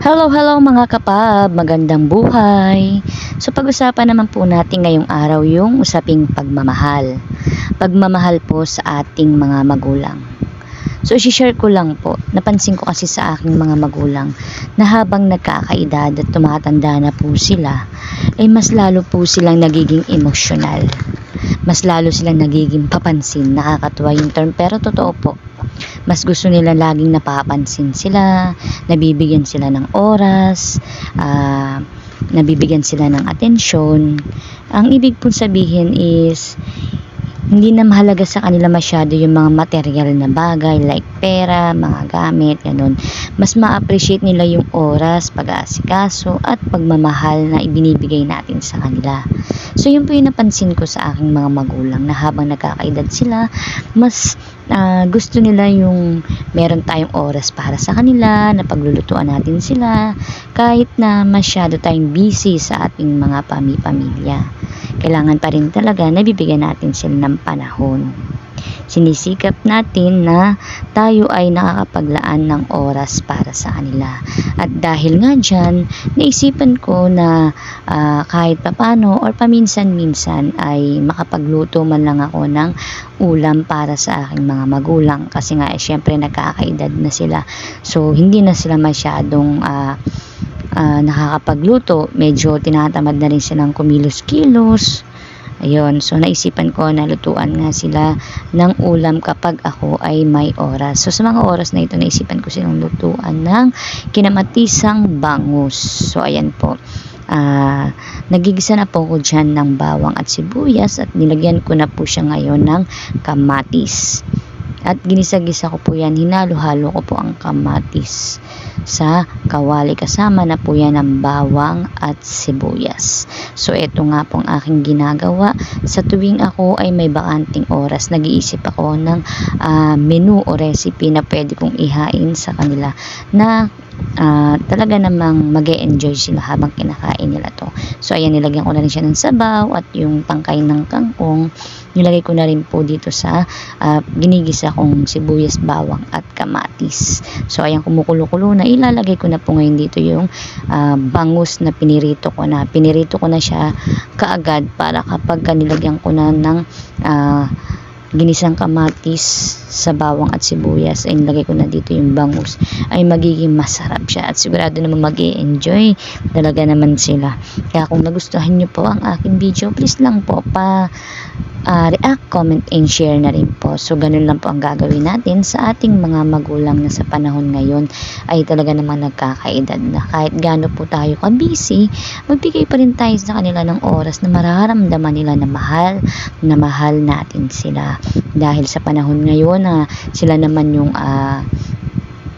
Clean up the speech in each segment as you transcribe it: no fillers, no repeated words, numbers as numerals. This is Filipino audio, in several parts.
Hello, hello mga kapab, magandang buhay. So pag-usapan naman po natin ngayong araw yung usaping pagmamahal. Pagmamahal po sa ating mga magulang. So i-share ko lang po, napansin ko kasi sa aking mga magulang na habang nagkakaedad at tumatanda na po sila, ay mas lalo po silang nagiging emosyonal. Mas lalo silang nagiging papansin, nakakatuwa yung term pero totoo po. Mas gusto nila laging napapansin sila, nabibigyan sila ng oras, nabibigyan sila ng atensyon. Ang ibig pong sabihin is, hindi na mahalaga sa kanila masyado yung mga material na bagay like pera, mga gamit, ganun. Mas ma-appreciate nila yung oras, pag-aasikaso at pagmamahal na ibinibigay natin sa kanila. So yun po yung napansin ko sa aking mga magulang na habang nagkakaedad sila, mas gusto nila yung meron tayong oras para sa kanila, na paglulutuan natin sila kahit na masyado tayong busy sa ating mga pamilya. Kailangan pa rin talaga na bibigyan natin sila ng panahon. Sinisikap natin na tayo ay nakakapaglaan ng oras para sa kanila. At dahil nga dyan, naisipan ko na kahit papano or paminsan-minsan ay makapagluto man lang ako ng ulam para sa aking mga magulang. Kasi nga syempre nagkakaedad na sila. So hindi na sila masyadong nakakapagluto, medyo tinatamad na rin silang kumilos-kilos. Ayun, so naisipan ko na lutuan nga sila ng ulam kapag ako ay may oras. So sa mga oras na ito, naisipan ko silang lutuan ng kinamatisang bangus. So ayan po, nagigisa na po ko dyan ng bawang at sibuyas at nilagyan ko na po siya ngayon ng kamatis. At ginisa-gisa ko po yan, hinalo-halo ko po ang kamatis sa kawali, kasama na po yan ng bawang at sibuyas. So ito nga pong aking ginagawa sa tuwing ako ay may bakanting oras. Nag-iisip ako ng menu o recipe na pwede kong ihain sa kanila na talaga namang mag-e-enjoy sila habang kinakain nila to. So ayan, nilagyan ko na rin siya ng sabaw at yung tangkay ng kangkong nilagay ko na rin po dito sa ginigisa kong sibuyas, bawang at kamatis. So ayan, kumukulo-kulo na, ilalagay ko na po ngayon dito yung bangus na pinirito ko na. Pinirito ko na siya kaagad para kapag nilagyan ko na ng ginisang kamatis sa bawang at sibuyas ay nilagay ko na dito yung bangus, ay magiging masarap siya at sigurado naman mag-e-enjoy talaga naman sila. Kaya kung nagustuhan nyo po ang aking video, please lang po react, comment and share na rin po. So ganun lang po ang gagawin natin sa ating mga magulang na sa panahon ngayon ay talaga namang nagkakaedad na. Kahit gaano po tayo ka-busy, magbigay pa rin tayo sa kanila ng oras na mararamdaman nila na mahal natin sila. Dahil sa panahon ngayon na sila naman yung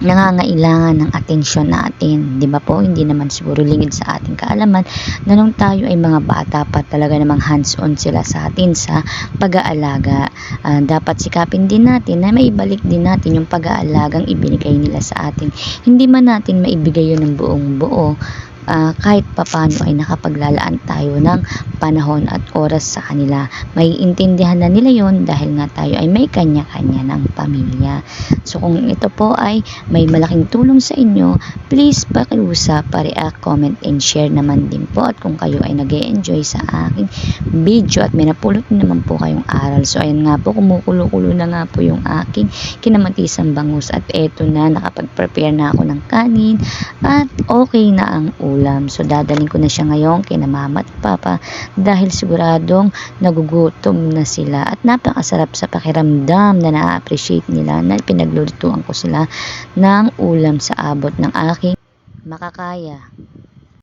nangangailangan ng atensyon natin, di ba po? Hindi naman siguro lingid sa ating kaalaman na nung tayo ay mga bata pa, talaga namang hands-on sila sa atin sa pag-aalaga. Dapat sikapin din natin na maibalik din natin yung pag-aalagang ibinigay nila sa atin. Hindi man natin maibigay yun ng buong buo, kahit papano ay nakapaglalaan tayo ng panahon at oras sa kanila. May intindihan na nila yon dahil nga tayo ay may kanya-kanya ng pamilya. So kung ito po ay may malaking tulong sa inyo, please pakiusap, pa-react, comment and share naman din po. At kung kayo ay nag-e-enjoy sa aking video at may napulot naman po kayong aral, so ayan nga po, kumukulo-kulo na nga po yung aking kinamatisang bangus at eto na, nakapag-prepare na ako ng kanin at okay na ang ulam. So dadalhin ko na siya ngayon kina mama at papa dahil siguradong nagugutom na sila at napakasarap sa pakiramdam na na-appreciate nila na pinaglulutuan ko sila ng ulam sa abot ng aking makakaya.